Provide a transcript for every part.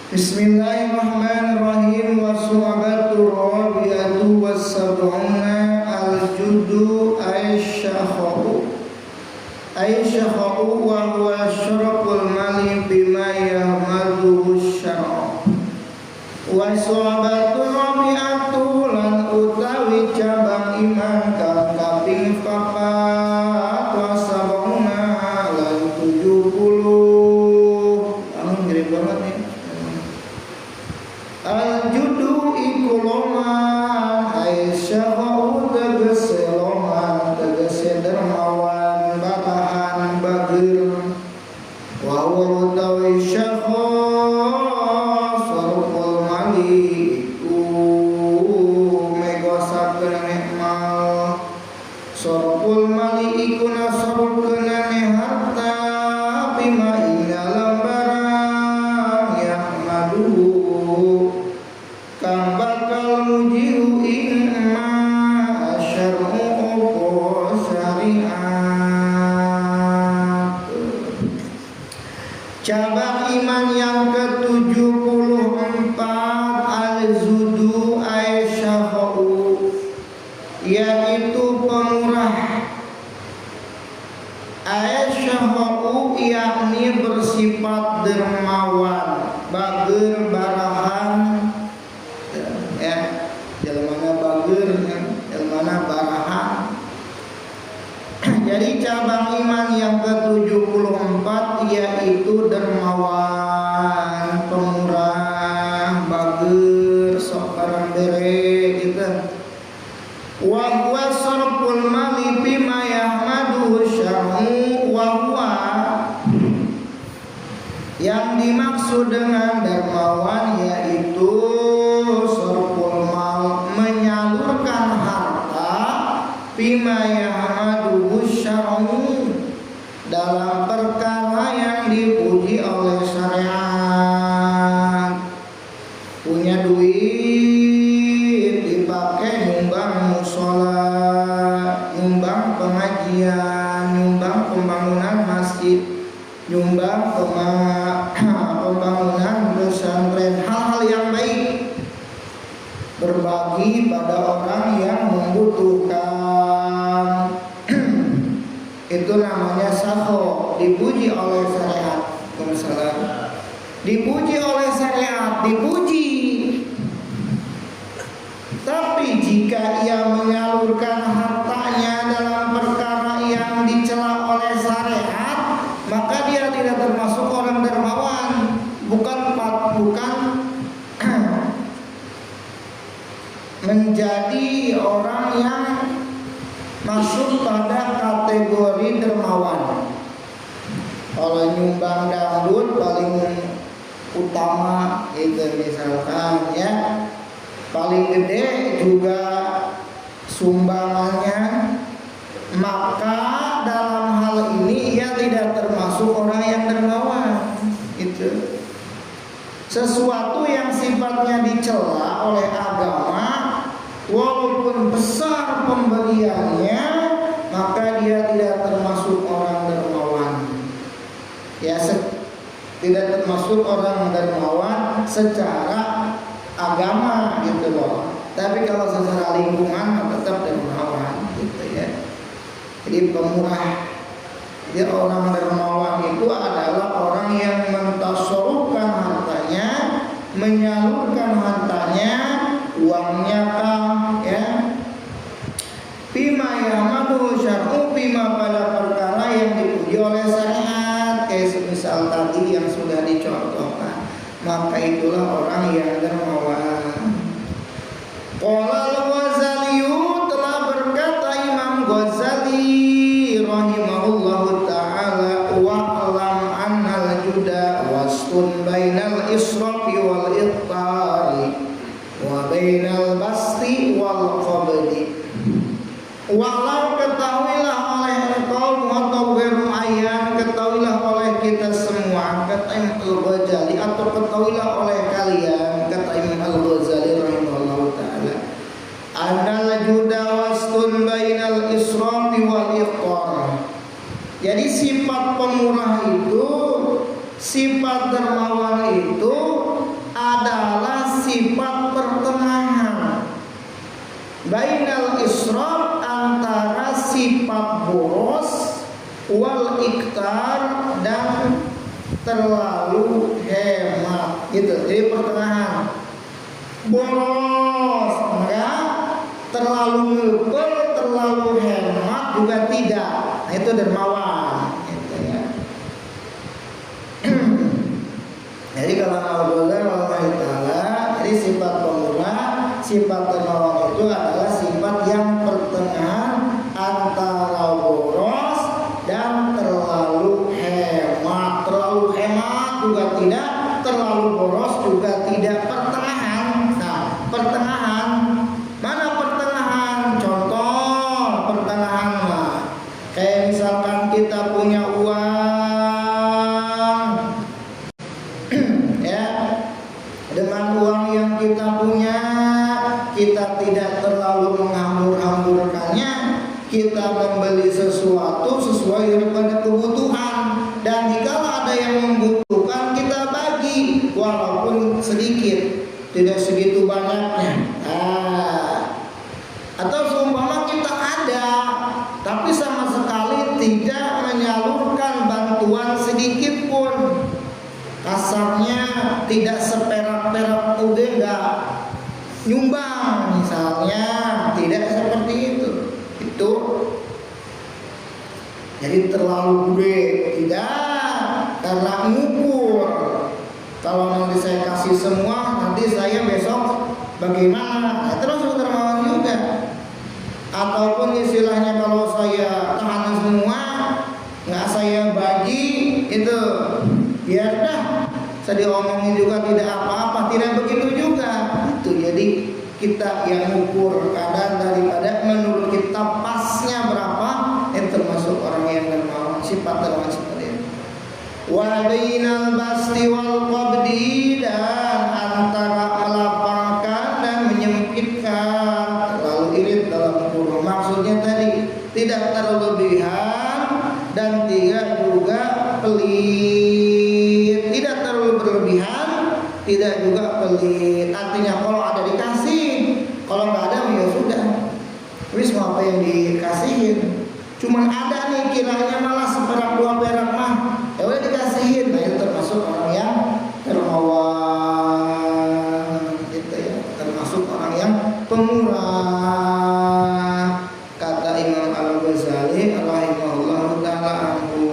Bismillahirrahmanirrahim. Wassu'abatu rabi'atu wassab'una al-judu Aisyakhu wa huwa syaraful mali bima yahmaduhu syara. Wassu'abatu rabi'atu lan utawi cabang iman kang kaping papat. Wassab'una lan 70. Anu ngirim banget nih. Al-judu iku loman Aisyakhu tegese loman tegese dermawan bakahan bagir wa huwa utawi syakhu sarful mali iku megosakeun nikmal sarful mali iku nasarkeun harta bima ing dalam barang yahmaduhu kang bakal mujiu ing ma syar'u opo syariat. Cabang iman yang ke-74 al-zudu Aisyakhu, yaitu pemurah. Aisyakhu yakni bersifat dermawan, bageur barahan jelmana bageur jelmana barahan. Jadi cabang iman yang ke-74 yaitu dermawan, pemurah, bageur, sok barang bere gitu. Wa huwa sarful mali bima yahmaduhu syar'u wa huwa, yang dimaksud dengan dermawan yaitu sarful mal, menyalurkan harta bima yahmaduhu syar'u, dalam perkara yang dipuji oleh syariat. Punya duit dipakai nyumbang mushola, nyumbang pengajian, nyumbang pembangunan masjid, nyumbang pembangunan pesantren, hal-hal yang baik, berbagi pada orang yang membutuhkan. Itu namanya sakho, dipuji oleh syariat. Dipuji oleh syariat, dipuji. Tapi jika ia menyalurkan hartanya dalam perkara yang dicela oleh syariat, maka dia tidak termasuk orang dermawan, bukan menjadi orang yang masuk pada kategori dermawan. Kalau nyumbang dangdut paling utama itu misalkan ya, paling gede juga sumbangannya maka dalam hal ini ia tidak termasuk orang yang dermawan. Itu sesuatu yang sifatnya dicela oleh agama, walaupun besar pemberiannya, maka dia tidak termasuk orang dermawan. Ya, tidak termasuk orang dermawan secara agama gitu loh. Tapi kalau secara lingkungan tetap dermawan gitu ya. Jadi pemurah. Jadi orang dermawan itu adalah orang yang mentasarrufkan hartanya, menyalurkan hartanya, uangnya ya. Bima yahmadu syar'u, bima pada perkara yang dipuji oleh syariat, kayak semisal tadi yang sudah dicontohkan. Maka itulah orang yang dermawan. Qala al-Ghazali, telah berkata Imam Ghazali rahimahullahu ta'ala, wa'lam annal juda wastun bainal israfi wal iqtari wa bainal basti wal qabdi. Walau ketahuilah oleh kaum atau bermuayyan, ketahuilah oleh kita semua, kata Imam Al-Ghazali, atau ketahuilah oleh kalian, kata Imam Al-Ghazali rahimahullahu ta'ala, annal juda wastun bainal israfi wal iqtar. Jadi sifat pemurah itu, sifat dermawan itu adalah sifat pertengahan. Bainal israf, antara sifat boros, wal iktar, dan terlalu hemat gitu. Jadi pertengahan. Boros enggak, terlalu ngepel, terlalu hemat juga tidak. Nah, itu dermawan gitu ya. Jadi kalau Allah Ta'ala, jadi sifat pemurah, sifat dermawan itu adalah sifat yang pertengahan antara boros dan terlalu hemat. Terlalu hemat juga tidak, terlalu boros juga tidak, pertengahan. Nah, pertengahan. Mana pertengahan? Contoh pertengahan lah. Kayak misalkan kita punya uang ya, dengan uang yang kita punya, kita tidak terlalu menghambur-hamburkannya, kita membeli sesuatu sesuai daripada kebutuhan, dan jika ada yang membutuhkan kita bagi walaupun sedikit, tidak segitu banyaknya. Atau seumpama kita ada tapi sama sekali tidak menyalurkan bantuan sedikit pun, kasarnya tidak seperak-perak udah enggak nyumbang misalnya, tidak seperti itu. Itu jadi terlalu gede, tidak, karena ngukur. Kalau nanti saya kasih semua, nanti saya besok bagaimana? Nah, terus dermawan juga. Ataupun istilahnya kalau saya tahan semua, nggak saya bagi, itu biar dah, saya diomongin juga tidak apa-apa, tidak begitu juga. Itu jadi kita yang ukur kadar daripada menurut kita pasnya berapa, itu termasuk orang yang dermawan, sifat dermawan seperti itu. Wa bainal basti wal qabdi, dan antara melapangkan dan menyempitkan, terlalu irit dalam kurung. Maksudnya tadi tidak terlebihan dan tidak juga pelit, tidak terlalu berlebihan, tidak juga pelit. Artinya kalau ada dikasih, kalau nggak ada ya sudah, wis mau apa yang dikasihin. Cuman ada nih kiranya malah seperak dua perak mah, ya udah dikasihin. Nah, itu termasuk orang yang dermawan gitu ya, termasuk orang yang pemurah, kata Imam Al-Ghazali rahimahullahu ta'ala anhu.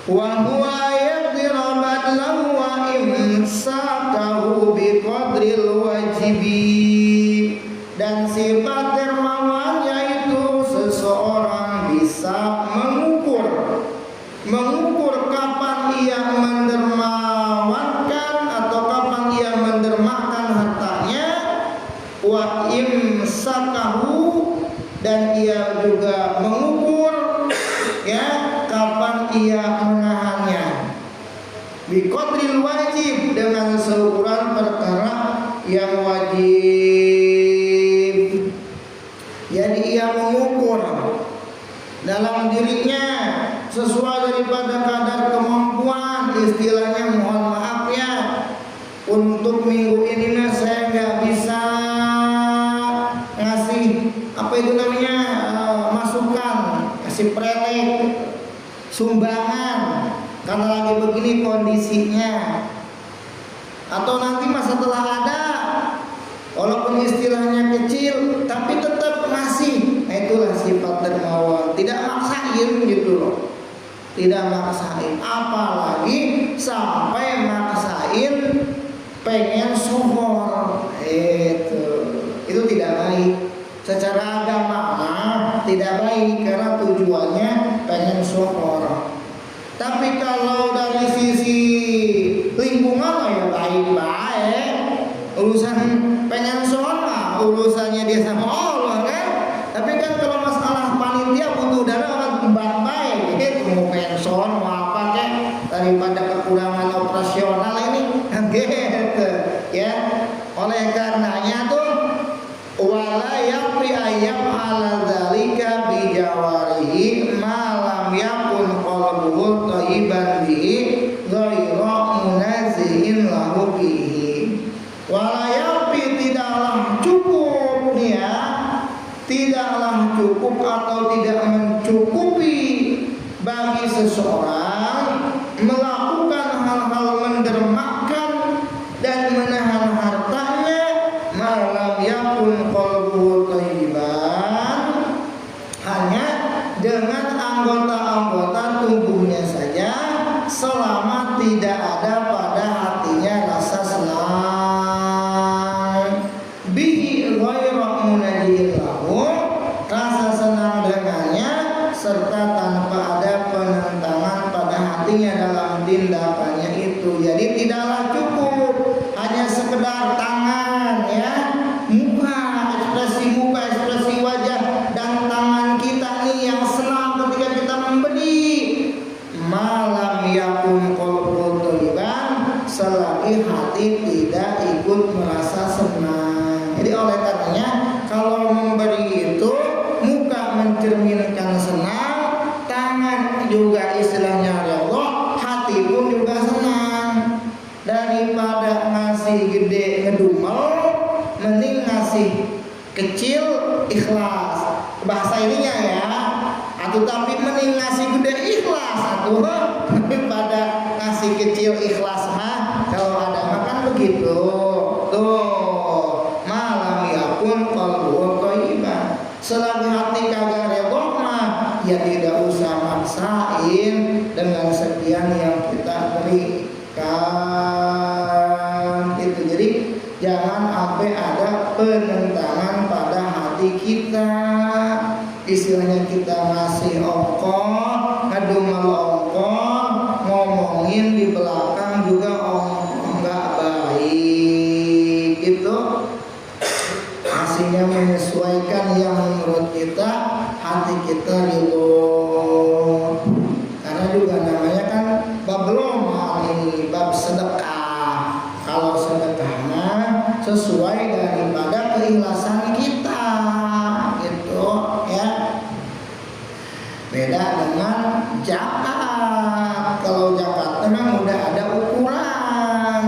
Wa huwa yaqdirabat lahu wa imsakahu biqadril wajibi. Dan sifat dermawan yaitu seseorang bisa mengukur kapan ia mendermawankan atau kapan ia mendermakan hartanya, wa imsakahu, dan ia juga mengukur ya kapan ia menahannya. Biqadril wajib, dengan seukuran perkara yang wajib. Jadi ia mengukur dalam dirinya sesuai daripada kadar kemampuan. Istilahnya mohon maaf ya, untuk minggu ini saya nggak bisa ngasih apa itu namanya masukan, kasih prelik, sumbangan karena lagi begini kondisinya, atau nanti masa telah ada walaupun istilahnya kecil tapi tetap ngasih. Nah itulah sifat dermawan, tidak maksain gitu loh, tidak maksain, apalagi sampai maksain pengen sohor. Itu tidak baik secara agama, tidak baik karena tujuannya pengen sohor. Tapi kalau dari sisi lingkungan ya baik-baik. Urusan pengen sohor mah urusannya dia sama Allah kan. Tapi kan kalau masalah panitia butuh dana orang baik-baik, mau pengen sohor mau apa kek daripada kekurangan operasional ini gitu ya. Oleh karenanya tuh wala yaqri ayyam ala dzalika bi jawarihi ma lam yakun qalbuhu thayyiban bihi ghairu munazihin lahu bihi. Wala yaqri, tidaklah cukup ya, tidaklah cukup atau tidak mencukupi bagi seseorang melakukan hal-hal mendermakan dan menahan hartanya malam yakun qalbuhu thayyiban, hanya dengan anggota-anggota tubuhnya saja selama tidak ada pada hatinya rasa senang. Bihi ghairu munajjil lahu, rasa senang dengannya serta tanpa ada penentangan pada hatinya dalam tindakannya itu. Jadi tidaklah cukup hanya sekedar tangan ya, muka, ekspresi wajah dan tangan kita nih yang senang ketika kita memberi. Malam yakun qalbu thayyiban, selagi hati tidak ikut merasa senang. Jadi oleh karenanya kalau memberi itu muka mencerminkan senang, tangan juga istilahnya Allah, hati pun juga senang. Daripada ngasih gede ngedumel, mending ngasih kecil ikhlas. Bahasa ininya ya. Atau tapi mending ngasih gede ikhlas atau daripada ngasih kecil ikhlas mah. Kalau ada makan begitu. Tuh, malam yakun qalbu thayyiban. Selagi hati kagak redha mah ya tidak usah maksain dengan sekian yang kita berikan. Itu jadi jangan sampai ada penentangan pada hati kita. Istilahnya kita ngasih ongkos, ngedumel ongkos, ngomongin di belakang juga nggak baik. Itu hasilnya menyesuaikan yang menurut kita hati kita ridho. Karena juga namanya kan bab loma ini, bab sedekah. Kalau sedekahnya sesuai daripada keikhlasan kita, gitu ya. Beda dengan zakat. Kalau zakat memang udah ada ukuran,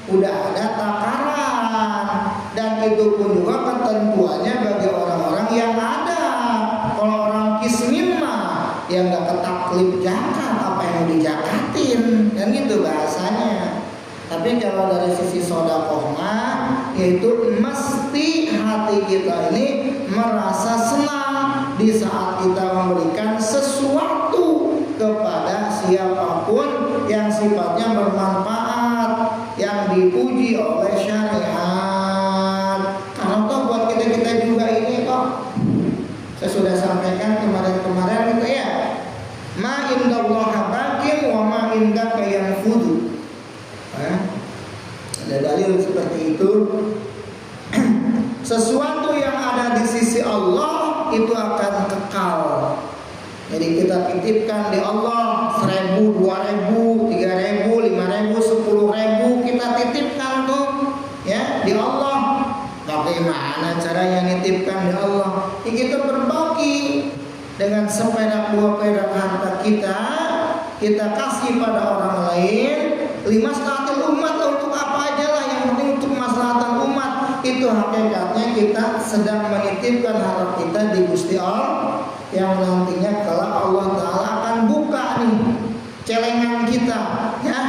udah ada takaran, dan itu pun juga ketentuannya bagi orang-orang yang ada. Kalau orang kismin mah yang nggak ketaklif zakat, apa yang mau dijakatin, kan gitu bahasanya. Tapi kalau dari sisi sedekah mah yaitu mesti hati kita ini merasa senang di saat kita memberikan sesuatu kepada siapapun yang sifatnya bermanfaat, yang dipuji oleh syariat. Karena toh buat kita juga ini kok, saya sudah sampaikan kemarin gitu ya, ma indallahi baqin wa ma indaka yanfudu. Ada dalil seperti itu. Sesuatu yang ada di sisi Allah itu akan kekal. Jadi kita titipkan di Allah 1.000, 2.000, 3.000, 5.000, 10.000 kita titipkan tuh ya di Allah. Bagaimana caranya nitipkan di Allah? Ya, kita berbagi dengan seperak dua perak harta kita kasih pada orang lain. Limaslahatil umat, untuk apa aja lah, yang penting untuk maslahatan umat. Itu hakikatnya kita sedang menitipkan harta kita di Gusti Allah, yang nantinya kalau Allah Ta'ala akan buka nih celengan kita ya.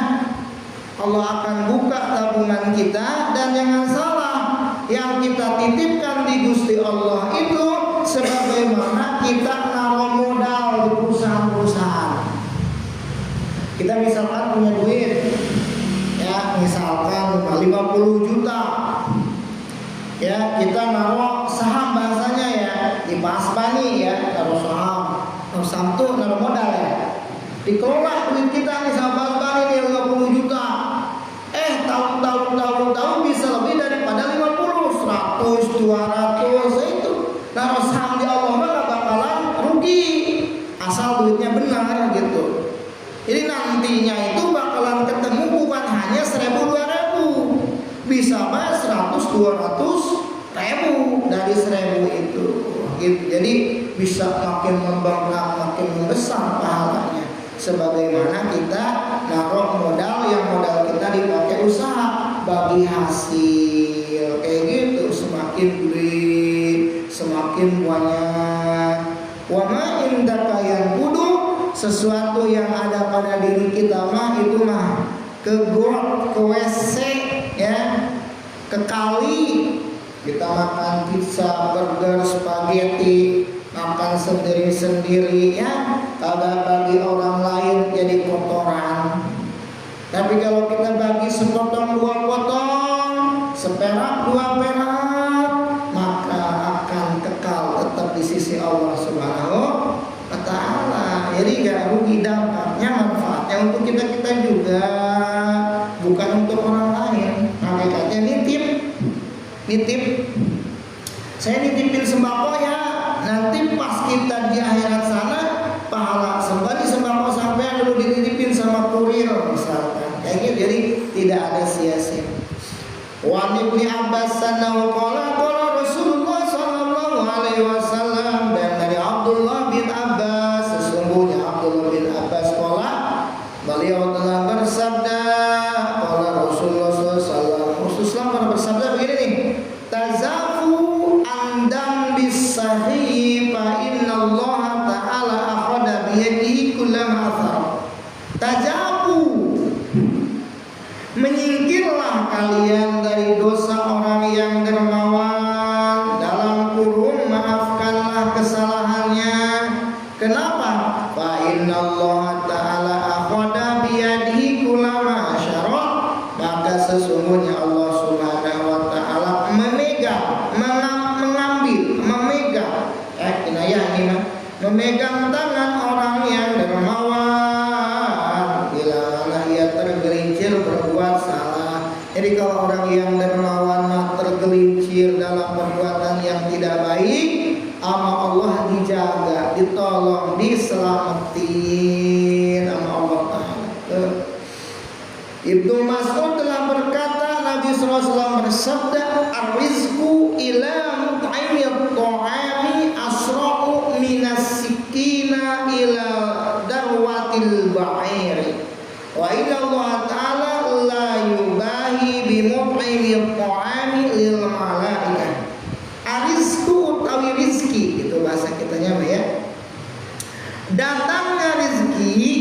Allah akan buka tabungan kita. Dan jangan salah, yang kita titipkan di Gusti Allah itu sebagaimana kita naruh modal di perusahaan-perusahaan. Kita misalkan punya duit ya, misalkan 50 juta ya, kita naruh saham bahasanya ya, di Pasbani ya, naruh saham tuh naruh modal ya, dikelola duit kita nih sama Pasbani nih 50 juta. Tahu bisa lebih daripada 50, 100, 200 itu. Naruh saham di Allah mah gak bakalan rugi asal duitnya benar gitu. Jadi nantinya itu bakalan ketemu bukan hanya 1.000, 2.000, bisa mah 100, 200 ribu dari 1.000 itu gitu. Jadi bisa makin membangkang, makin membesar pahalanya. Sebagaimana kita naruh modal, yang modal kita dipakai usaha bagi hasil kayak gitu, semakin gede semakin banyak. Wa ma indaka yanqudu, sesuatu yang ada pada diri kita mah itu mah ke got, ke WC ya, ke kali. Kita makan pizza, burger, spaghetti, makan sendiri-sendiri ya, kagak bagi orang lain jadi kotoran. Tapi kalau kita bagi sepotong, 2 potong, seperak, 2 perak, maka akan kekal tetap di sisi Allah Subhanahu wa Ta'ala. Jadi gak rugi, dampaknya, manfaatnya untuk kita juga, bukan untuk orang lain. Hakikatnya nitip. Saya nitipin sembako ya, nanti pas kita di akhirat sana pahala sembari sembako sampai dulu dititipin sama kurir misalkan kayak gitu. Jadi tidak ada sia-sia. Wa Ibnu Abbas qala Rasulullah sallallahu alaihi wasallam, dan dari Abdullah bin Abbas, sesungguhnya Abdullah bin Abbas qala, beliau telah bersabda, qala Rasulullah sallallahu alaihi wasallam, Rasulullah bersabda begini nih, tazafu andam bisahi fa inna Allah ta'ala akhada biyadihi kullama athar. Tajabu, menyingkirlah kalian dari dosa orang yang dermawan, dalam kurung maafkanlah kesalahannya. Kenapa? Fa inna Allah ta'ala akhada biyadihi kullama asyara, maka sesungguhnya Allah Subhanahu wa ta'ala memegang tangan orang yang dermawan bila ia tergelincir berbuat salah. Jadi kalau orang yang dermawan tergelincir dalam perbuatan yang tidak baik, sama Allah dijaga, ditolong, diselamatin sama Allah Ta'ala. Ibnu Mas'ud telah berkata, Nabi SAW bersabda, ar-rizqu ila mut'imi at-ta'ami asra'u minas sikina ila darwatil ba'iri, wa inna Allah Ta'ala la yubahi bi mut'imi at-ta'ami lil malaikah. Ar-rizqu utawi rizki, itu bahasa kitanya ya. Datangnya rizki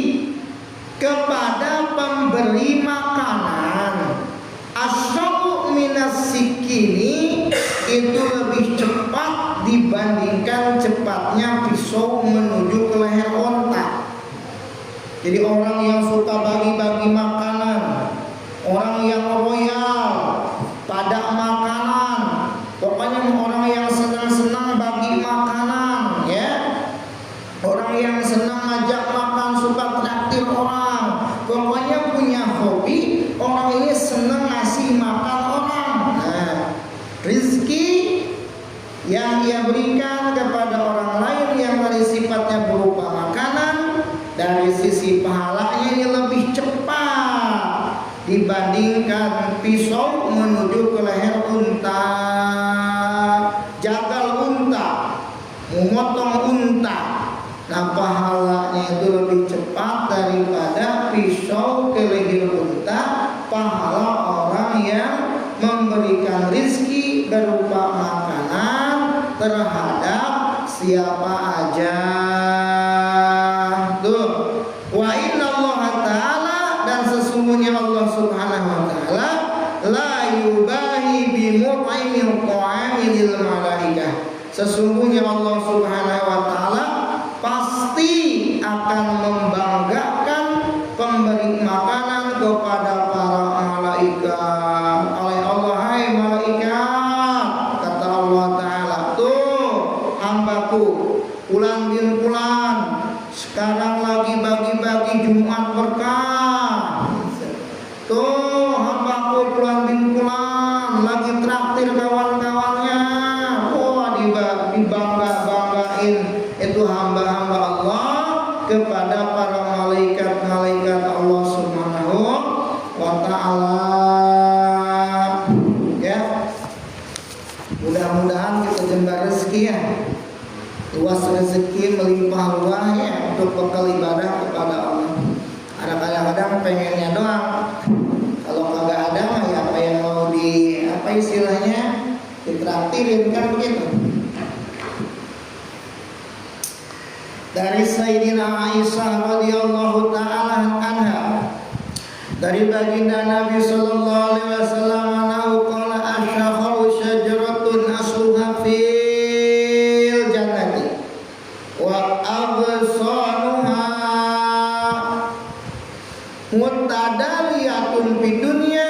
kepada pemberi makanan, asyabu minas sikini, itu lebih cepat dibandingkan cepatnya pisau menuju ke leher onta. Jadi orang yang suka bagi-bagi makanan, orang yang royal pada makanan, pokoknya orang yang senang-senang bagi makanan ya, orang yang senang ngajak makan, suka traktir orang, pokoknya punya hobi, orang ini senang ngasih makan orang. Nah, rizki yang ia berikan kepada orang memotong unta. Nah pahalanya itu lebih cepat daripada pisau ke leher unta. Pahala orang yang memberikan rizki berupa makanan terhadap siapa aja. Tuh. Wa inna Allah ta'ala, dan sesungguhnya Allah subhanahu wa ta'ala la yubahi bimut'imil ta'ami lil malaikah. Sesungguhnya Allah subhanahu wa ta'ala pasti akan membanggakan pemberi makanan kepada para malaikat. Oleh Allah, hai malaikat, kata Allah ta'ala, tuh hambaku bulan bin bulan sekarang lagi bagi-bagi Jumat berkah. Tuh hambaku bulan bin bulan lagi traktir kawan-kawannya. Wah, dibangga-banggain itu hamba-hamba Allah kepada para malaikat-malaikat Allah subhanahu wa ta'ala. Ya, mudah-mudahan kita jembar rezeki ya, luas rezeki melimpah ruah ya, untuk bekal ibadah kepada Allah. Ada kadang-kadang pengennya doang, kalau kagak ada mah ya apa yang mau di apa istilahnya ditraktirin kan begitu. Dari Sayyidina Aisyah radhiyallahu ta'ala anha, dari baginda Nabi sallallahu alaihi wasallam, anhu qala asyakhu syajaratun asluha fil jannati wa absanuha muttadaliyatun fid dunya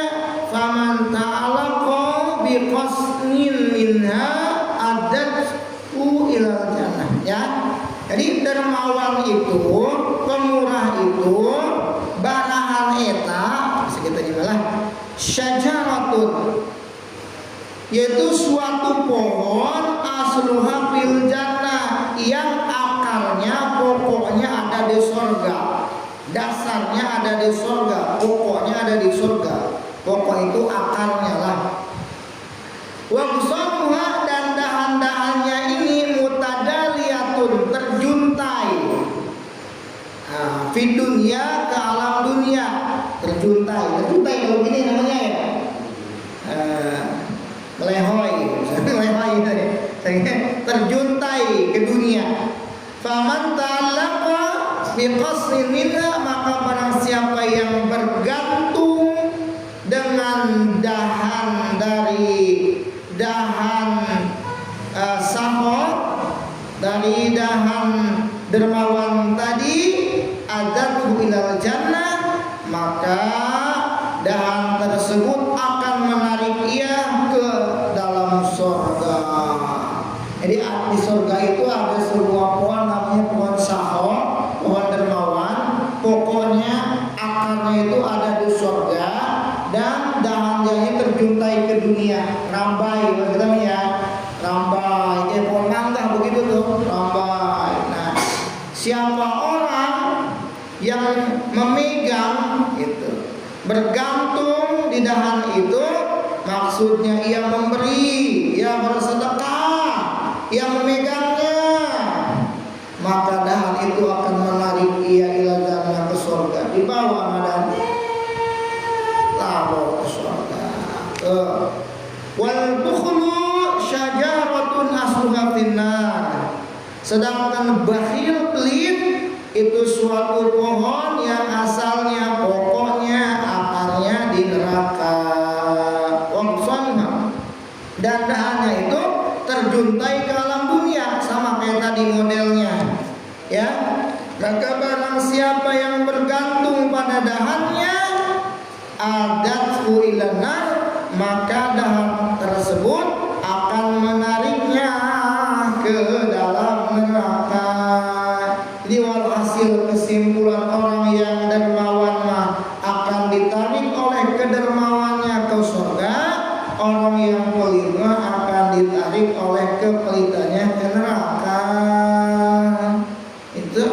faman ta'alaqa bi qasnin minha adathu ilal jannah. Ya, jadi dermawan itu, pemurah itu, barahan eta sekitar juga lah syajaratun, yaitu suatu pohon asluha fil jannah, yang akarnya pokoknya ada di surga, dasarnya ada di surga, pokoknya ada di surga. Pokok itu akarnya lah. Wa busanuha, dan dahan-dahannya ini mutadaliyatun, terjuntai. Nah, fi dunya, ke alam dunia, terjuntai kalau gini namanya ya. Melehoy, terjuntai ke dunia. Faman ta'allaqa bi qasrin minha, maka barang siapa yang bergantung dengan dahan dari sahor, dari dahan dermawan tadi, adathu ilal jannah, maka dahan tersebut akan menarik ia ke dalam surga. Jadi di surga itu ada sebuah pohon namanya pohon sahor, pohon dermawan. Pokoknya akarnya itu ada di surga dan dahannya terjuntai ke dunia, rambai maksudnya ya, rambai. Kayak pohon mangga begitu tuh, rambai. Nah, siapa orang yang memegang itu, bergantung di dahan itu, maksudnya ia memberi, ia bersedekah, ia memegangnya, maka dahan itu akan menarik ia ila jannah, ke surga. Di bawah ada lalu ke surga. Wal bukhlu syajaratun asluha finnar, sedangkan bakhil, pelit, itu suatu pohon yang asalnya pokoknya akarnya di neraka. Wamsanha, dan dahannya itu terjuntai ke alam dunia, sama kayak tadi modelnya. Ya, maka barang siapa yang bergantung pada dahannya, adathu ilan nar, maka dahan tersebut akan menariknya ke dalam neraka. Jadi walhasil, kesimpulan, orang yang dermawan mah akan ditarik oleh kedermawannya ke surga, orang yang pelit mah akan ditarik oleh kepelitannya ke neraka. Itu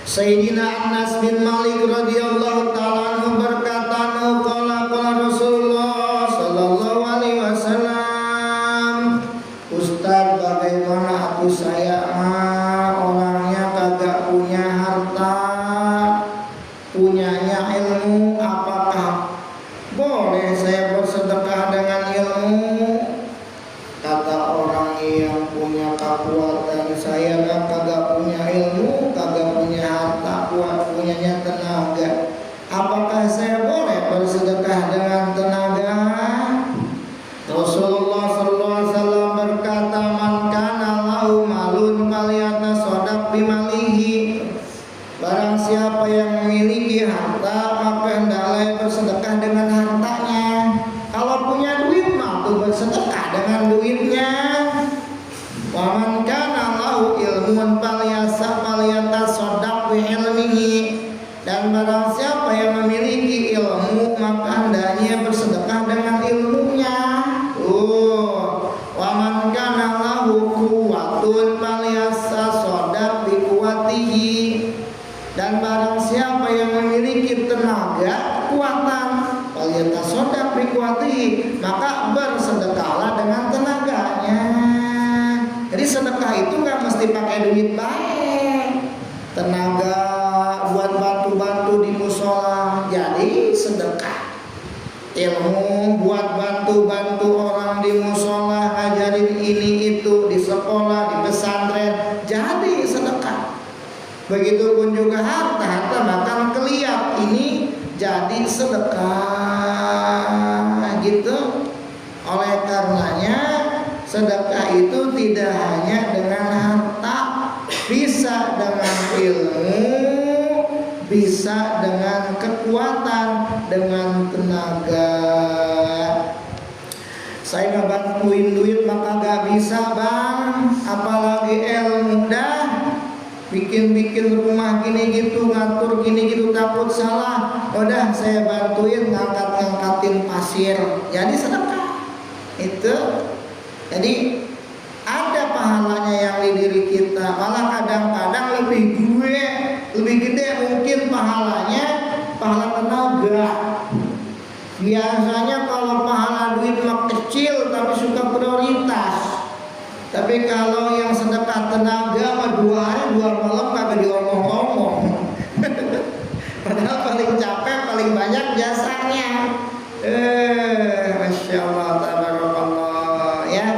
Sayyidina Anas bin Malik radhiyallahu ta'ala anhu berkata, qala Rasulullah sallallahu alaihi wasallam, Ustaz, bagaimana aku saya orangnya kagak punya harta, punyanya ilmu, apakah boleh saya bersedekah dengan ilmu? Kata orang yang punya kekuatan, saya kagak punya ilmu, kagak punya harta, punyanya tenaga. Apakah saya boleh bersedekah dengan tenaga? Rasulullah sallallahu alaihi wasallam berkata, "Man kana lahu malun falyatasaddaq bimalihi." Barang siapa yang memiliki harta, maka hendaklah bersedekah dengan hartanya. Kalau punya duit, maka bersedekah dengan duitnya. Wa man kana lahu ilmun falyatasaddaq bi ilmihi. Dan barang siapa yang memiliki ilmu, maka hendaknya bersedekah dengan ilmunya. Wa man kana lahu quwwatun falyatasaddaq bi quwwatihi. Dan barang siapa yang memiliki tenaga, kekuatan, falyatasaddaq bi quwwatihi, maka bersedekahlah dengan tenaganya. Jadi sedekah itu nggak mesti pakai duit baik. Tenaga buat bantu-bantu di musola, jadi sedekah. Ilmu buat bantu-bantu orang di musola, ngajarin ini itu di sekolah, di pesantren, jadi sedekah. Begitupun juga harta bakal keliat, ini jadi sedekah gitu. Oleh karenanya sedekah itu tidak hanya dengan harta, bisa dengan ilmu, bisa dengan kekuatan, dengan tenaga. Saya ngebantuin duit maka gak bisa bang, apalagi ilmu. Dah bikin rumah gini gitu, ngatur gini gitu, takut salah, udah saya bantuin ngangkatin pasir, jadi sedekah. Itu jadi ada pahalanya yang di diri kita. Malah kadang-kadang lebih gede mungkin pahalanya, pahala tenaga. Biasanya kalau pahala duit mah kecil tapi suka prioritas. Tapi kalau yang sedekah tenaga mah 2 hari 2 malam kagak diomong-omong. Padahal paling capek, paling banyak jasanya. Masya Allah, tabarakallah ya.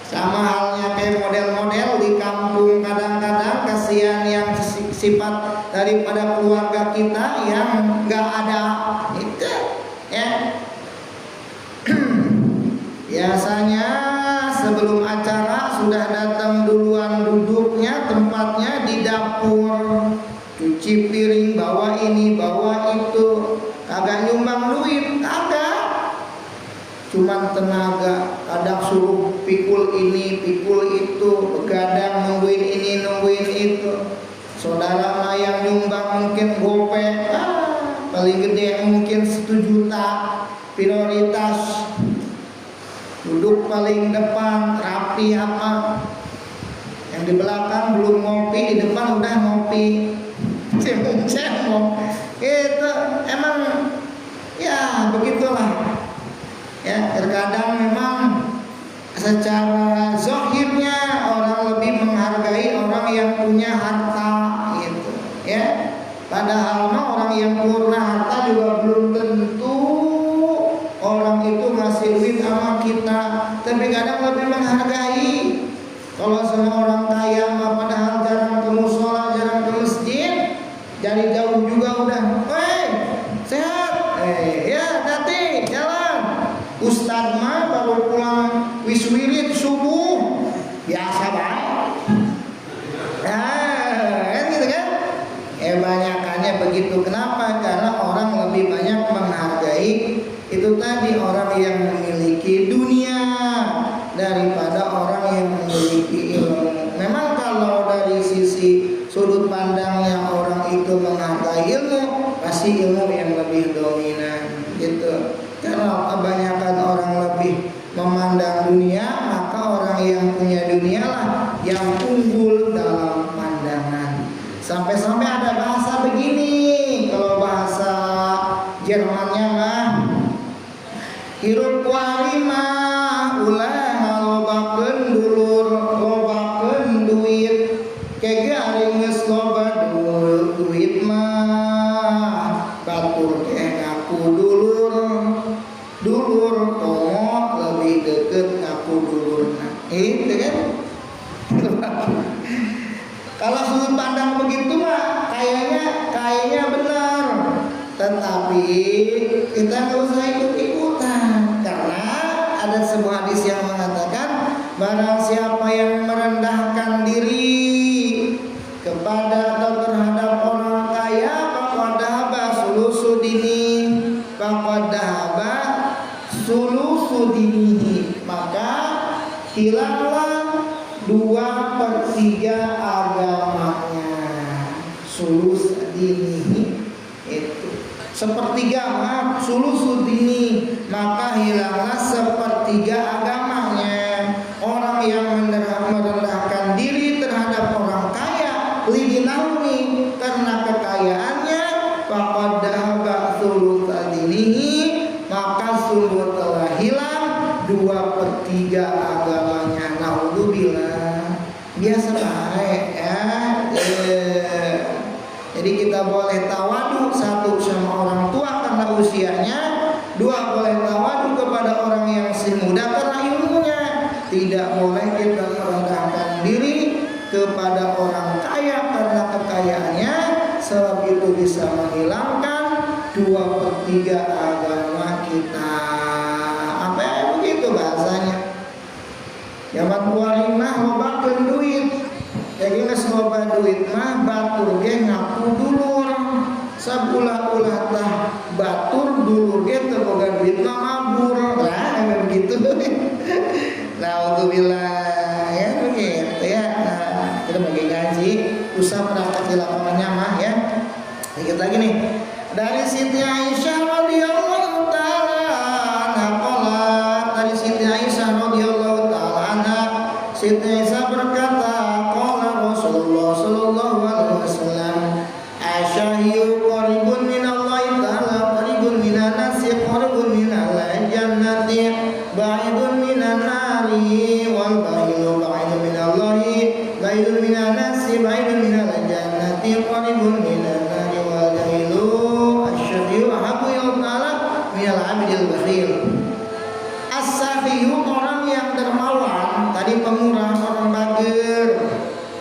Sama halnya kayak model-model di kampung, kadang-kadang kasihan yang sifat daripada keluarga kita yang nggak ada itu ya. Biasanya sebelum acara sudah datang duluan, duduknya tempatnya di dapur, cuci piring, bawa ini bawa itu, kagak nyumbang duit, kagak, cuman tenaga. Kadang suruh pikul ini pikul itu, begadang nungguin ini nungguin itu. Saudara mah yang nyumbang mungkin gope, paling gede mungkin 1 juta, prioritas. Duduk paling depan, rapi apa. Yang di belakang belum ngopi, di depan udah ngopi. Cemong-cemong. Itu emang ya begitulah. Ya, terkadang memang secara zahirnya orang lebih menghargai orang yang punya harta gitu. Ya. Padahal mah orang yang punya harta juga belum tentu orang itu ngasih duit sama kita, tapi kadang lebih menghargai. Kalau semua orang kaya mah padahal jarang ke musola, jarang ke masjid, dari jauh juga udah, sehat, ya hati jalan. Ustadz mah baru pulang wiswirid subuh, biasa baik. Kan gitu kan? Banyakannya begitu. Kenapa? Karena orang lebih banyak menghargai itu tadi, orang yang memiliki dunia daripada orang yang memiliki ilmu. Memang kalau dari sisi sudut pandangnya orang itu menghargai ilmu, pasti ilmu yang lebih dominan gitu. Karena kebanyakan orang lebih memandang dunia, maka orang yang punya dunia lah yang unggul dalam pandangan. Sampai-sampai ada bahasa begini, kalau bahasa Jermannya mah, hirup warima ulah ngalobakeun dulur Kalau sudut pandang begitu mah kayaknya benar, tetapi kita nggak usah ikut-ikutan karena ada sebuah hadis yang mengatakan barang siapa yang merendahkan diri kepada atau terhadap orang kaya faqadhaba sulusudinihi, maka hilanglah 2/3 agamanya. Sulus dinihi itu sepertiga, sulusudini, maka hilanglah 1/3 agamanya. Orang yang merendahkan diri terhadap orang kaya lidinauni, karena kekayaannya, faqad dhahaba sulusudinihi, maka sungguh telah hilang 2/3 agamanya. Naudzubillah. Biasa baik ya. Jadi kita boleh tawadu, satu sama orang tua karena usianya, dua boleh tawadu kepada orang yang masih muda karena ilmunya. Tidak boleh kita merendahkan diri kepada orang kaya karena kekayaannya, sebab itu bisa menghilangkan 2/3 agama kita. Apa ya begitu bahasanya? Zaman kuari mah lobakeun duit. Jadi geus loba duit mah batur ge ngaku dulur. Sabulah-ulah tah batur dulur ge teu boga duit mah mabur. Lah begitu. Naudzubillah ya begitu ya. Nah, kita bagi gaji, usah berangkat di lapangannya mah ya. Dikit lagi nih. Dari Siti Aisyah radhiyallahu taala anha, dari Siti Aisyah radhiyallahu taala anha, Siti Aisyah berkata, qala Rasulullah sallallahu alaihi wasallam, asyahiyu qaribun minallahi ta'ala, qaribun minan nasi, qaribun minal jannati, ba'idun minan nari, wal ba'idu ba'idun minallahi, ba'idun minan nasi, ba'idun minal jannati, qaribun minan nari, wal ba'idu minal abidil bakhil. As-safiyu orang yang dermawan, tadi pemurah, orang bagir.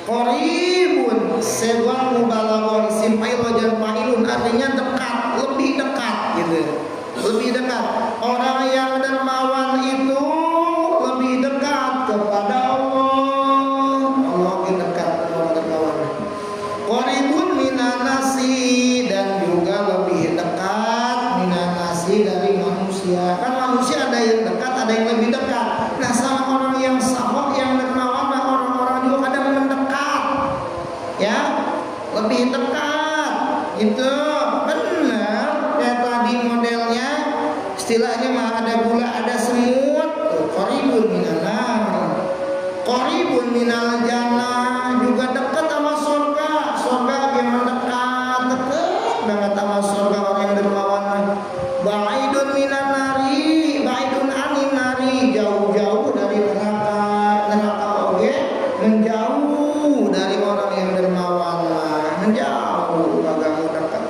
Qaribun sebuah mubalaghah isim fa'il wajan fa'ilun, artinya dekat, lebih dekat gitu. Lebih dekat. Orang yang dermawan itu lebih dekat kepada Allah. Allah lebih dekat orang dermawan. Qaribun minan nasi, dan juga lebih dekat dari manusia. Kan manusia ada yang dekat, ada yang lebih dekat. Nah, sama orang yang sahok, yang dermawan, orang-orang juga kadang mendekat, ya, lebih dekat. Itu benar. Kayak tadi modelnya, istilahnya mah ada gula, ada semut. Qaribun minanar, qaribun minal jannah, juga dekat sama surga. Surga yang mendekat, dekat banget sama surga orang yang dermawan. Ba'idun minan nari, ba'idun anin nari, jauh-jauh dari neraka oge, menjauh dari orang yang dermawan, menjauh, agak dekat.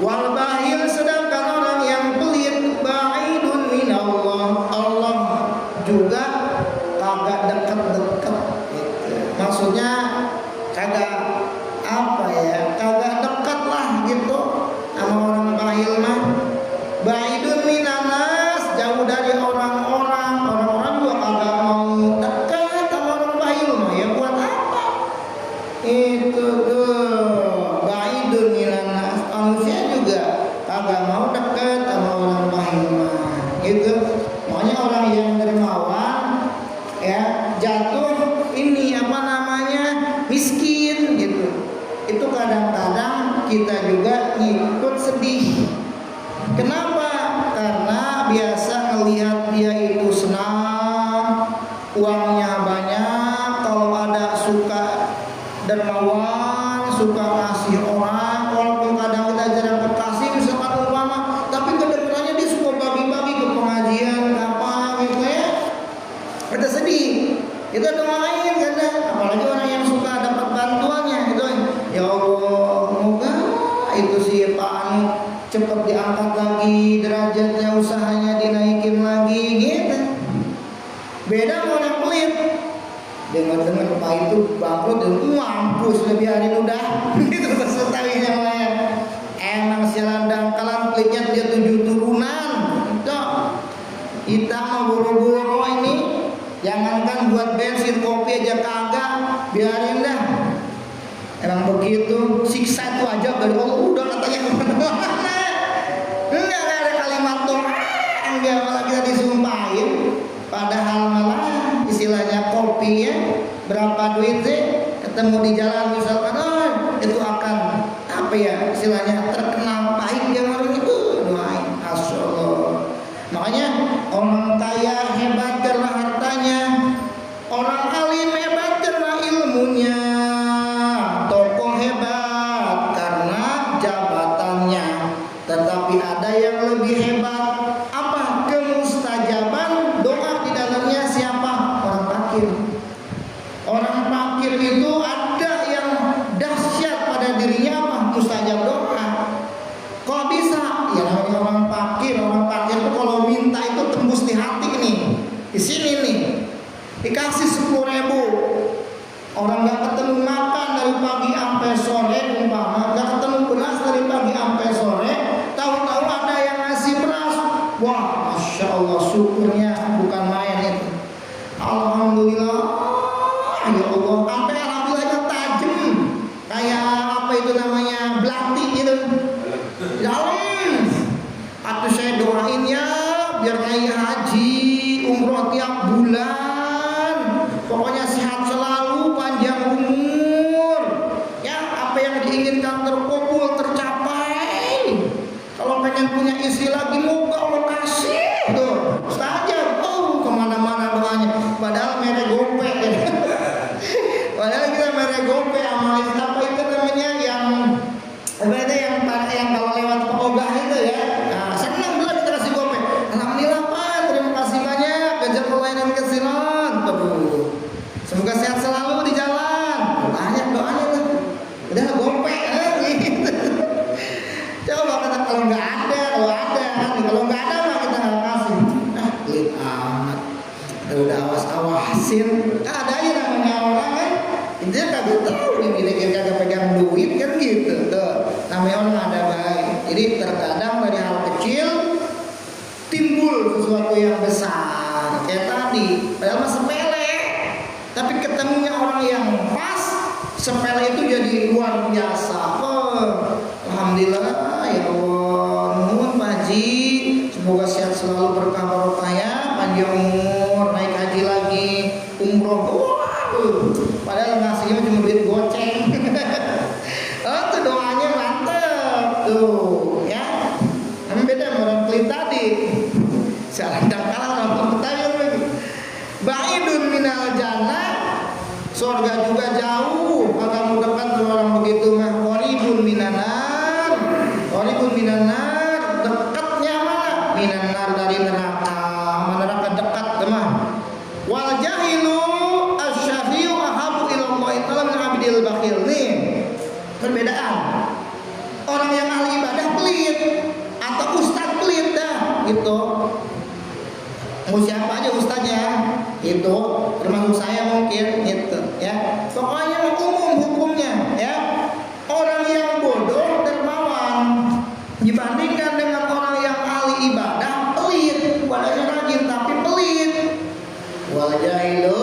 Wal bahil, sedangkan orang yang pelit, ba'idun minallah, Allah juga kagak dekat-dekat gitu. Maksudnya kagak apa ya, kagak dekat lah gitu sama orang bahil mah. Ba'idun minanas, jauh dari orang-orang. Orang-orang juga kagak mau dekat sama orang bahil mah, ya buat apa? Itu tuh ba'idun minanas, manusia juga kagak mau dekat sama orang bahil mah. Gitu. Makanya orang yang dermawan ya jatuh ini apa namanya, miskin gitu. Itu kadang-kadang kita juga ikut sedih. Kenapa? Karena biasa ngelihat dia itu senang, uangnya banyak, kalau ada suka dermawan, suka ngasih orang, walaupun kadang kita jarang berkasih misalkan umpama, tapi kedengarannya dia suka bagi-bagi ke pengajian apa gitu ya. Kita sedih, kita doain kadang, apalagi orang yang suka dapat bantuannya gitu. Ya Allah, semoga itu si Pak Anu cepat diangkat lagi derajatnya, usahanya dinaikin lagi gitu. Beda orang pelit, dengar Pak itu bangkrut dan mampus biarin udah gitu pesertanya mah. Emang sialan dangkalan pelitnya dia 7 turunan itu kita mau buru-buru ini jangankan buat bensin kopi aja kagak, biarin dah. Emang begitu, siksa itu aja dari Allah udah katanya kemana-mana. Enggak ada kalimat doa enggak, malah kita disumpahin. Padahal malah istilahnya kopi ya berapa duit sih, ketemu di jalan misalkan itu akan apa ya istilahnya terkenal pahit yang orang itu doain. Asyaallah. Makanya orang kaya hebat karena hartanya, orang alim hebat karena ilmunya, tokoh hebat karena jabatannya. Tetapi ada yang lebih hebat, apa? Kemustajaban doa di dalamnya siapa? Orang fakir. Orang fakir itu ada yang dahsyat pada dirinya apa? Mustajab doa. Kok bisa? Ya namanya orang fakir itu kalau minta itu tembus di hati nih. Di sini nih. Dikasih 10.000. Orang nggak ketemu makan dari pagi sampai sore umpama, nggak ketemu beras dari pagi sampai sore, tahu-tahu ada yang ngasih beras. Wah, masya Allah, syukurnya bukan main itu. Alhamdulillah, ya Allah, sampai alhamdulillahnya tajam, kayak apa itu namanya belati gitu. Dalam, atau saya doain ya, biar naik haji, umroh tiap bulan, pokoknya sehat selalu, panjang umur, ya apa yang diinginkan terkabul, tercapai. Kalau pengen punya istri lagi, moga Allah kasih tuh, saja, kemana-mana doanya. Padahal merek gope, padahal kita merek gope, amal apa itu namanya yang berarti yang kalau lewat pogah itu ya. Nah, senang bilang kita kasih gope. Alhamdulillah Pak, terima kasih banyak, kejar pelayanan kesilan. Semoga sehat selalu di jalan. Banyak doanya tuh. Udah gope gitu. Coba kata kalau nggak ada, kalau nggak ada mah kita nggak kasih. Pelit amat. Udah awas-awasin. Ada aja namanya orang kan. Dia kagak tahu dia kagak pegang duit kan gitu. Tuh, namanya orang ada baik. Jadi terkadang dari hal kecil timbul sesuatu yang besar. Kayak tadi, padahal mah sepele. Tapi ketemunya orang yang pas, sepele itu jadi luar biasa. Alhamdulillah ya Allah. Nuhun Pak Haji, semoga sehat selalu, berkah barokahnya, panjang umur, naik haji lagi, umroh. Padahal ngasihnya cuma duit goceng. Tuh doanya mantep tuh ya. Tapi beda sama orang pelit tadi. Salah dangkal orang pelit lagi. Ba'idun minal jannah, surga juga jauh, agak dekat orang begitu mah. Qaribun minanar, dekatnya mana? Minanar dari neraka, neraka dekat mah. Wal jahilu asyafiu ahabu ilallahi ta'ala min abdil bakhil. Nih perbedaan orang yang ahli ibadah pelit atau ustaz pelit dah gitu. Mau siapa aja ustaznya itu, termasuk saya mungkin gitu ya. Pokoknya umum hukumnya ya. Orang yang bodoh dermawan dibandingkan dengan orang yang ahli ibadah pelit, ibadahnya rajin tapi pelit. Wal jahilu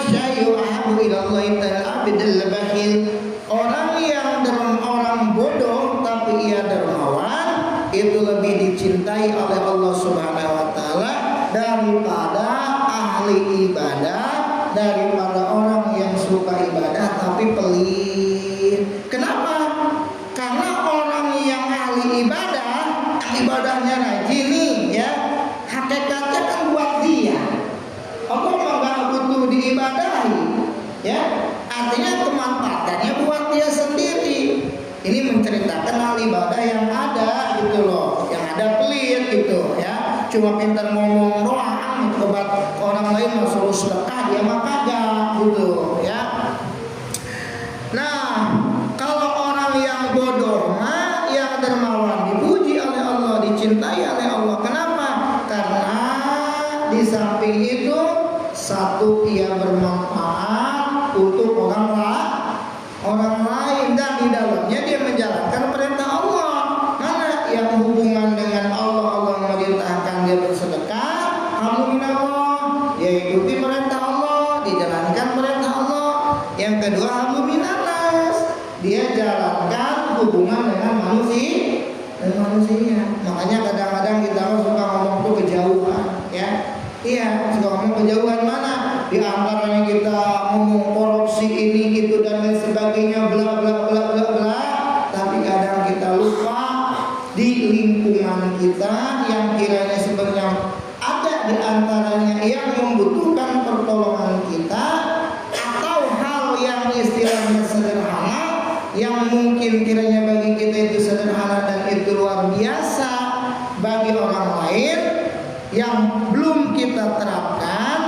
syai'u ahabbu ilallahi ta'ala abdul bakhil. Orang bodoh tapi ia dermawan itu lebih dicintai oleh Allah Subhanahu wa taala daripada ahli ibadah, daripada orang yang suka ibadah tapi pelit. Kenapa? Karena orang yang ahli ibadah, ibadahnya rajin nih ya, hakikatnya kan buat dia. Allah nggak butuh diibadahi, ya. Artinya kemanfaatannya buat dia sendiri. Ini menceritakan hal ibadah yang ada gitu loh, yang ada pelit gitu ya. Cuma pintar ngomong doang, obat orang lain mau suruh sedekah dia mah kagak gitu ya. Nah, kalau orang yang bodoh mah yang dermawan dipuji oleh Allah, dicintai oleh Allah. Kenapa? Karena di samping itu satu ia bermanfaat, Yang kedua hablum minanas, dia jalankan hubungan dengan manusia. Makanya kadang-kadang kita suka ngomong tuh kejauhan, ya. Iya, suka ngomong kejauhan mana? Di antaranya kita ngomong korupsi ini itu dan lain sebagainya, bla bla bla bla bla. Tapi kadang kita lupa di lingkungan kita yang kiranya sebenarnya ada di antaranya yang membutuhkan pertolongan kita, atau hal yang istilahnya sederhana yang mungkin kiranya bagi kita itu sederhana dan itu luar biasa, bagi orang lain yang belum kita terapkan,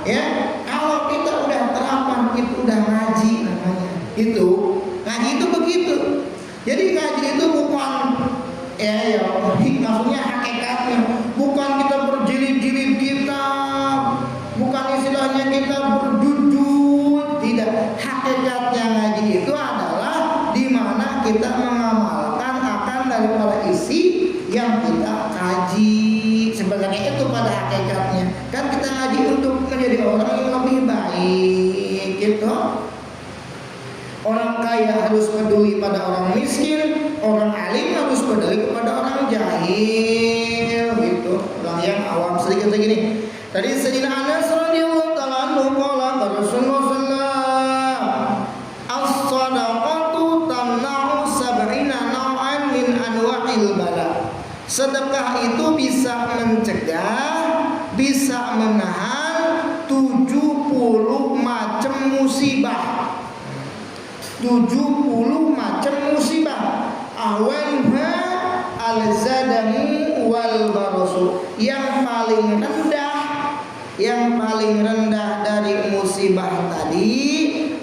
ya. Kalau kita udah terapkan, itu udah ngaji namanya. Itu ngaji itu begitu. Jadi ngaji itu bukan maksudnya hakikatnya bukan kita berjilid-jilid kitab, bukan istilahnya kita berduduk, tidak. Hakikatnya ngaji itu adalah di mana kita mengamalkan akan daripada isi yang kita kaji. Sebenarnya itu pada hakikatnya kan kita ngaji untuk menjadi orang yang lebih baik, gitu. Orang kaya harus peduli pada orang miskin, orang alim harus peduli kepada orang jahil, gitu. Orang yang awam sedikit lagi nih. Tadi Sayyidina Anas radhiyallahu ta'ala anhu qala Rasulullah sallallahu as-sadaqatu tamna'u sab'ina naw'an min anwa'il bala. Sedekah itu bisa mencegah, bisa menahan 70 macam musibah. 70 macam musibah. Awanha al-zadamu wal barasu. Yang paling rendah dari musibah tadi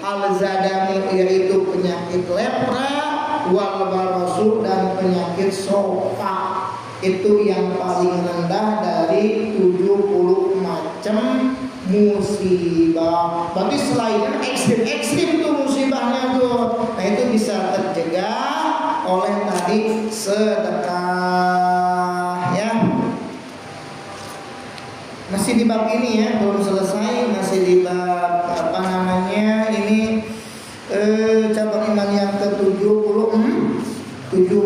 al-zadamu, yaitu penyakit lepra, wal barasu dan penyakit sopak. Itu yang paling rendah dari 70 macam musibah. Berarti selain ekstrim tuh musibahnya tuh, nah itu bisa tercegah oleh tadi sedekah, ya. Masih di bab ini ya, belum selesai, masih di bab ini cabang iman yang ke-74 itu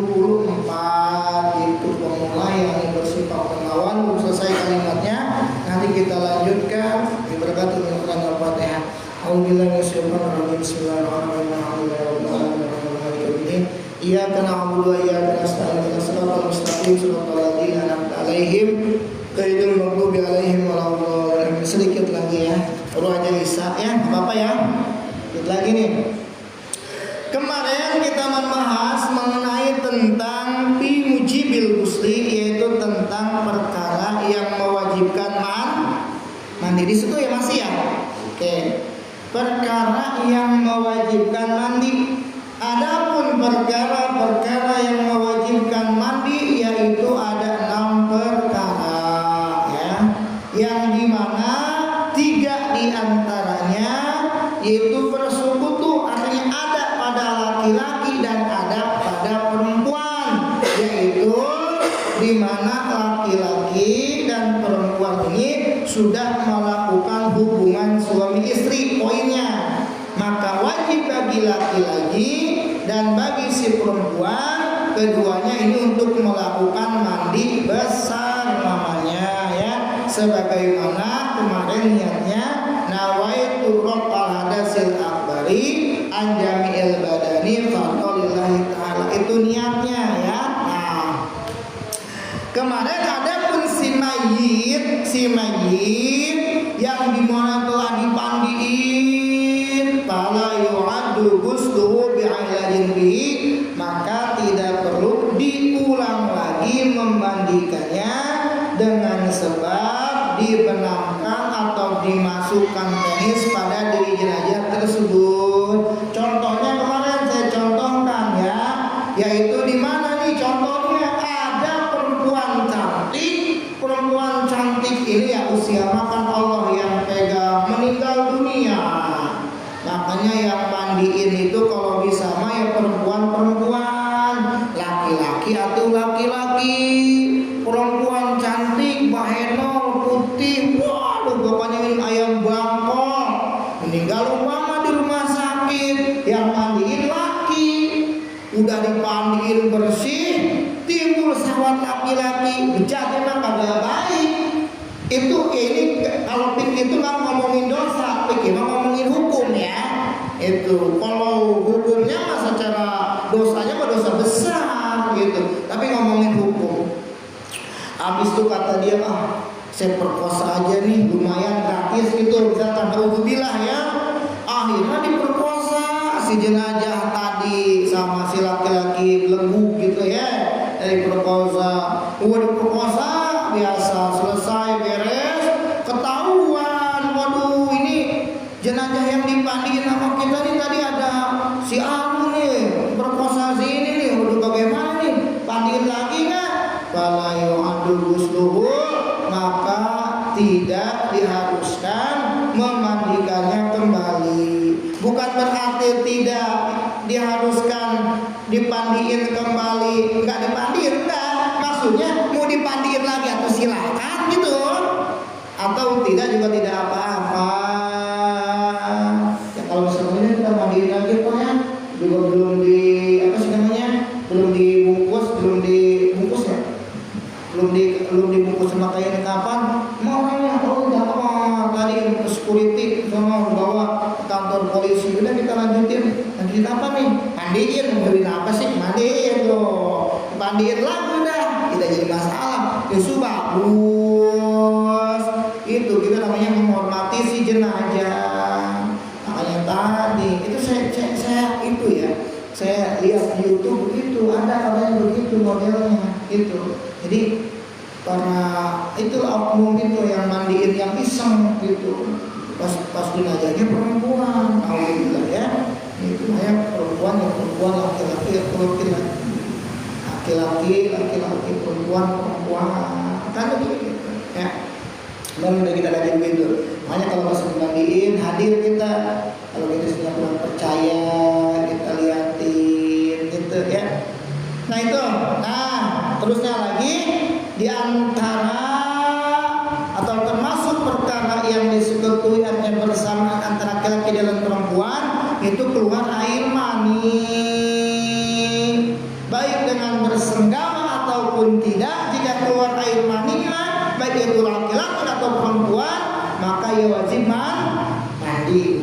pemula yang bersifat menawan. Belum selesai kalimatnya, nanti kita lanjutkan. Diberkati dengan Quran Al-Fatihah. Bismillahirrahmanirrahim. Iyyaka na'budu wa iyyaka nasta'in. Ihdinas siratal mustaqim, siratal ladzina an'amta 'alaihim ghairil maghdubi 'alaihim waladdallin. Sedikit lagi ya, baru aja Isya ya, apa-apa ya. Sedikit lagi nih. Kemarin kita membahas mengenai tentang fi mujibil ghusli, yaitu tentang perkara yang mewajibkan mandi. Di situ ya masih ya. Oke. Perkara yang mewajibkan mandi. Adapun perkara-perkara yang mewajibkan mandi, yaitu ada 6 perkara ya. Yang dimana 3 diantaranya yaitu bersekutu, artinya ada pada laki-laki dan ada pada perempuan, yaitu di mana laki-laki dan perempuan ini sudah melakukan hubungan suami istri poinnya, maka wajib bagi laki-laki dan bagi si perempuan keduanya ini untuk melakukan mandi besar namanya ya, sebagaimana kemarin niatnya nawaitu raf'al hadasil akbari an jami'il badani fardholillahi ta'ala, itu niatnya ya. Nah, kemarin ada pun si mayit yang dimana telah dipandiin fala yu'addu ghusluhu bi'ailadin bihi, maka tidak perlu diulang lagi memandikannya dengan sebab dibenamkan atau dimasukkan penis pada diri jenazah tersebut. Contohnya kemarin saya contohkan ya, yaitu di mana nih contohnya, ada perempuan cantik ini ya, usia makan Allah yang pegang meninggal dunia. Makanya yang mandiin itu kalau bisa mah ya perempuan, laki-laki atau laki-laki. Perempuan cantik, bahenol, putih, waduh pokoknya ini ayam bangkok, meninggal umpama di rumah sakit. udah dipandiin bersih, timbul syahwat laki-laki, bejat emang kagak baik. Itu ini kalau pikir itu nggak ngomongin dosa, pikir ngomongin hukum ya. Itu kalau hukumnya mah secara dosanya mah dosa besar gitu, tapi ngomongin hukum. Habis itu kata dia, saya perkosa aja nih, lumayan gratis gitu, misalkan alhamdulillah ya. Akhirnya diperkosa si jenazah tadi sama si laki-laki belenggu gitu ya, diperkosa. Diperkosa biasa, selesai beres, ketahuan, waduh ini jenazah yang dipandiin sama kita nih tadi ada si Anu nih, perkosa si ini nih, waduh bagaimana nih, pandiin lagi nggak? Kalau yu'adul ghusluhu, maka tidak diharuskan memandikannya kembali. Bukan berarti tidak diharuskan dipandiin kembali, nggak dipandiin, enggak. Maksudnya mau dipandiin lagi atau silakan gitu, atau tidak juga tidak apa-apa. Ya kalau misalnya kita mandiin lagi kok ya, juga belum di apa sih namanya, belum dibungkus ya, belum dibungkus sama kain kapan, mau orangnya udah apa tadi security sama bawa ke kantor polisi, udah kita lanjutin apa nih, mandiin, beliin apa sih, mandiin tuh, mandiin lah udah, tidak jadi masalah, itu bagus. Itu kita namanya menghormati si jenazah. Makanya tadi itu saya itu ya, saya lihat di YouTube begitu, ada katanya begitu modelnya itu. Jadi para itu oknum itu yang mandiin yang iseng gitu, pas jenazahnya perempuan, alhamdulillah ya. Itu ya perempuan, laki-laki perempuan kan begitu ya. Dan udah kita lanjut begitu. Makanya kalau masih dimandiin, hadir kita. Kalau kita sudah kurang percaya, kita liatin gitu ya. Nah itu, terusnya lagi di antara atau termasuk perkara yang disebutkan bersama antara laki-laki dan perempuan itu keluar air mani, baik dengan bersenggama ataupun tidak. Jika keluar air mani, baik itu laki-laki atau perempuan, maka ia wajib mandi.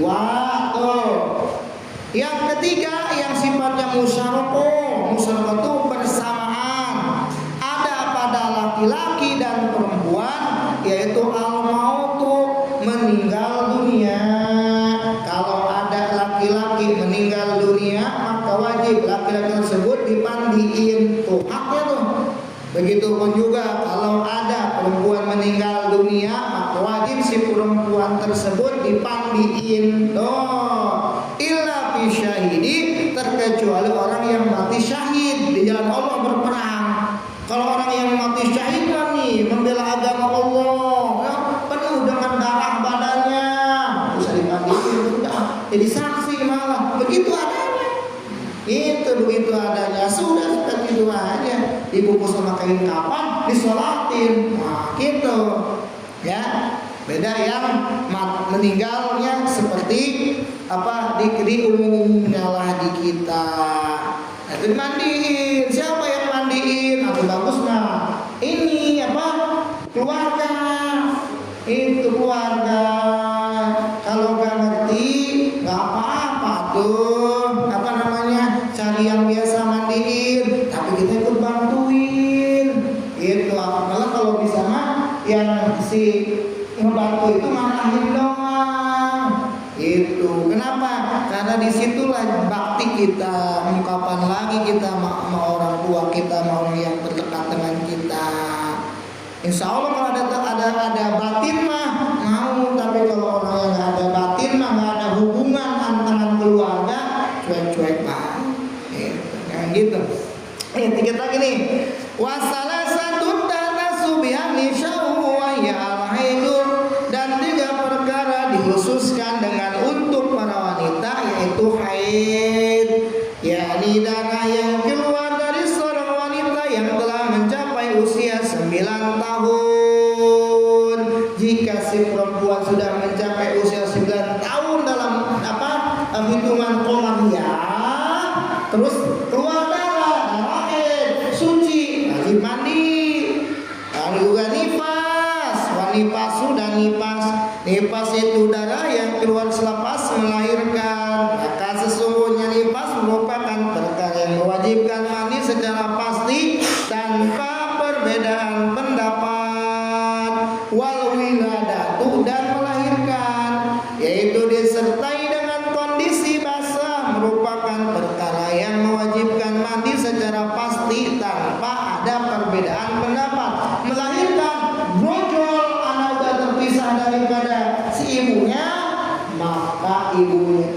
Yang ketiga yang sifatnya musyarakah itu bersamaan, ada pada laki-laki dan perempuan, yaitu al-mautu, meninggal dunia. Kalau ada laki-laki meninggal dunia, maka wajib laki-laki tersebut dimandiin, tuh haknya tuh. Begitupun juga kalau ada perempuan meninggal dunia, maka wajib si perempuan tersebut dipandiin. Illa fi syahidi, terkecuali orang yang mati syahid di jalan Allah berperang. Kalau orang yang mati syahid nih membela agama Allah, ya, penuh dengan darah badannya, bisa dipandiin, jadi saksi malah. Begitu adanya. Begitu adanya, sudah seperti itu aja, dibungkus sama kain kapan, disolatin, gitu ya. Beda yang meninggalnya seperti apa di umumnya lah di kita. Itu dimandiin, siapa yang mandiin? Atau bagusnya ini apa, keluarga. Itu keluarga. Kalau gak ngerti gak apa-apa tuh, apa namanya, cari yang biasa mandiin, tapi kita ikut bantuin gitu. Malah kalau bisa yang si ngebantu itu marahin doang itu. Kenapa? Karena disitulah bakti kita, ungkapan lagi kita sama orang tua kita, sama orang yang terdekat dengan kita. Insya Allah kalau ada batin mah mau, tapi kalau orang yang nggak ada batin mah, nggak ada hubungan antara keluarga, cuek-cuek banget, gitu. Tiga lagi nih, wasalah satu tata subihani syawwa ya al-haidu, dan tiga perkara dikhususkan dengan untuk para wanita, yaitu haid, yakni darah yang keluar dari seorang wanita yang telah mencapai usia 9 tahun. Jika si perempuan sudah mencapai usia 9 tahun dalam hitungan komariah, terus keluar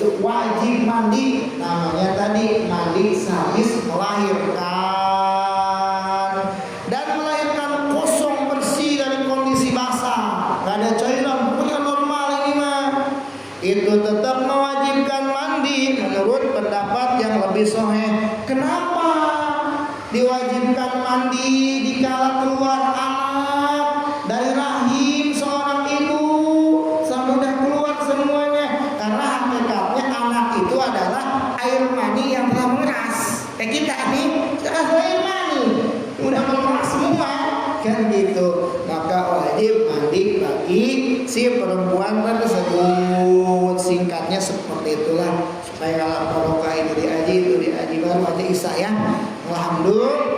itu wajib mandi. Namanya tadi mandi sehabis melahirkan. Dan melahirkan kosong bersih dari kondisi basah, nggak ada cairan, pokoknya normal ini mah. Itu tetap mewajibkan mandi menurut pendapat yang lebih sahih. Kenapa diwajibkan mandi dikala keluar anak dari rahim seorang ibu sudah keluar semuanya? Karena hakikatnya anak itu adalah air mani yang telah mengeras. Kayak kita nih, air mani udah mengeras semua kan gitu. Maka wajib mandi bagi si perempuan tersebut. Singkatnya seperti itulah, supaya kalau barokah itu di aji baru aja Isa ya. Alhamdulillah.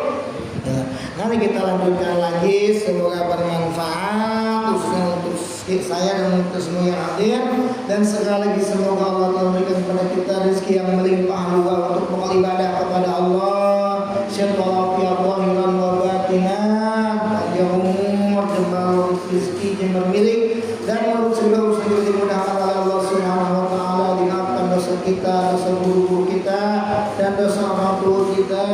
Nanti kita lanjutkan lagi, semoga bermanfaat khususnya untuk saya dan untuk semua yang hadir. Dan sekali lagi semoga Allah memberikan kepada kita rezeki yang melimpah juga untuk beribadah kepada Allah. Syadallahu fi dhahiran wa batinan, panjang umur, jemaah rezeki jemaah milik, dan segala urusan yang dimudahkan oleh Allah Subhanahu wa taala. Dimaafkan dosa kita, dosa guru kita, dan dosa orang tua kita.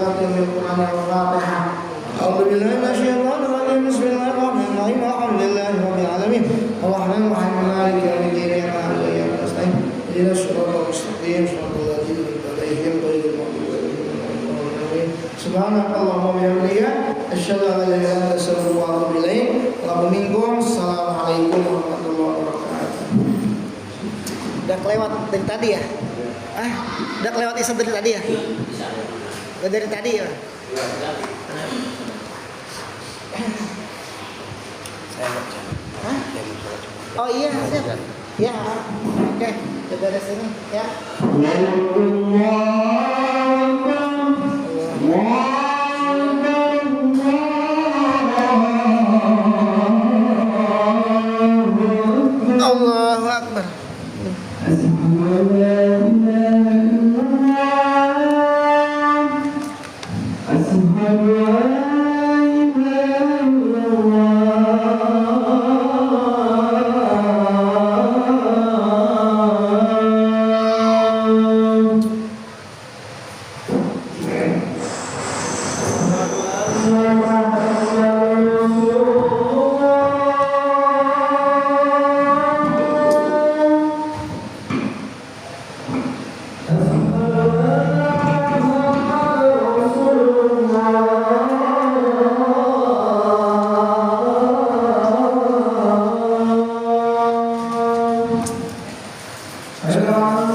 Al-Quran Al-Fatihah. A'udzubillahi minasyaitonir rajim. Bismillahirrahmanirrahim. Alhamdulillahi rabbil alamin. Arrahmanir rahim. Maliki yaumiddin. Iyyaka na'budu wa iyyaka nasta'in. Ihdinas siratal mustaqim. Shiratal ladzina an'amta 'alaihim ghairil maghdubi 'alaihim waladdallin. Subhanakallahumma wa bihamdika asyhadu an la ilaha illa anta astaghfiruka wa atubu ilaik. Assalamualaikum warahmatullahi wabarakatuh. Udah kelewat dari tadi ya? Udah kelewat Isa dari tadi ya? Udah dari tadi ya? Saya baca. Oh iya, siap. Ya, oke. Kita dari sini ya. Allahu Akbar.